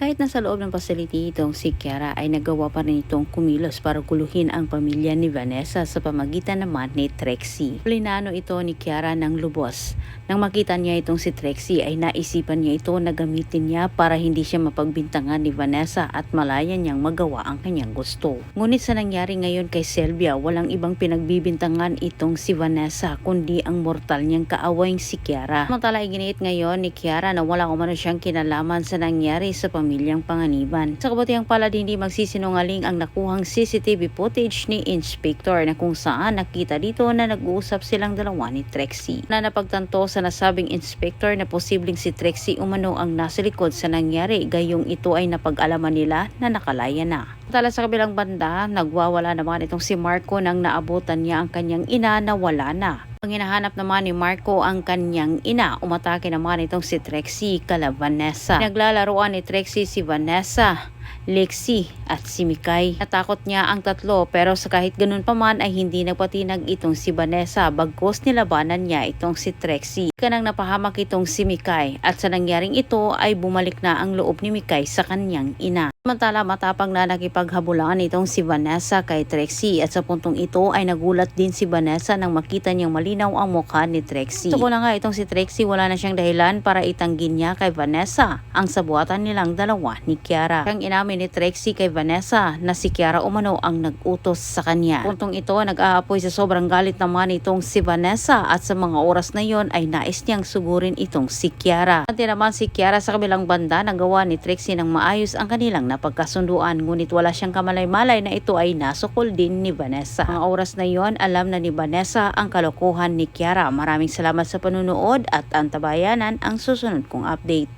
Kahit nasa loob ng facility itong si Kiara ay nagawa pa rin itong kumilos para guluhin ang pamilya ni Vanessa sa pamagitan naman ni Trixie. Plinano ito ni Kiara ng lubos. Nang makita niya itong si Trixie ay naisipan niya ito na gamitin niya para hindi siya mapagbintangan ni Vanessa at malaya niyang magawa ang kanyang gusto. Ngunit sa nangyari ngayon kay Sylvia, walang ibang pinagbibintangan itong si Vanessa kundi ang mortal niyang kaaway si Kiara. Samantala iginiit ngayon ni Kiara na wala umano siyang kinalaman sa nangyari sa pamilyang Panganiban. Sa kabutihang palad, hindi magsisinungaling ang nakuhang CCTV footage ni Inspector na kung saan nakita dito na nag-uusap silang dalawa ni Trixie. Na napagtanto sa nasabing Inspector na posibleng si Trixie umano ang nasa likod sa nangyari, gayong ito ay napag-alaman nila na nakalaya na. Tala sa kabilang banda, nagwawala naman itong si Marco nang naabutan niya ang kanyang ina na wala na. Ang hinahanap naman ni Marco ang kanyang ina, umatake naman itong si Trixie kala Vanessa. Naglalaroan ni Trixie si Vanessa, Lexie at si Mikay. Natakot niya ang tatlo pero sa kahit ganun pa man ay hindi nagpatinag itong si Vanessa, bagkus nilabanan niya itong si Trixie. Kanang napahamak itong si Mikay at sa nangyaring ito ay bumalik na ang loob ni Mikay sa kanyang ina. Samantala matapang na nakipaghabulan itong si Vanessa kay Trixie at sa puntong ito ay nagulat din si Vanessa nang makita niyang malinaw ang mukha ni Trixie. So na nga itong si Trixie, wala na siyang dahilan para itanggin niya kay Vanessa ang sabuatan nilang dalawa ni Kiara. Ang inamin ni Trixie kay Vanessa na si Kiara umano ang nag-utos sa kanya. Puntong ito nag-aapoy sa sobrang galit naman itong si Vanessa at sa mga oras na yon ay nais niyang sugurin itong si Kiara. At naman si Kiara sa kabilang banda, nagawa ni Trixie ng maayos ang kanilang napagkasunduan, ngunit wala siyang kamalay-malay na ito ay nasukol din ni Vanessa. Ang oras na yon, alam na ni Vanessa ang kalokohan ni Kiara. Maraming salamat sa panunood at antabayanan ang susunod kong update.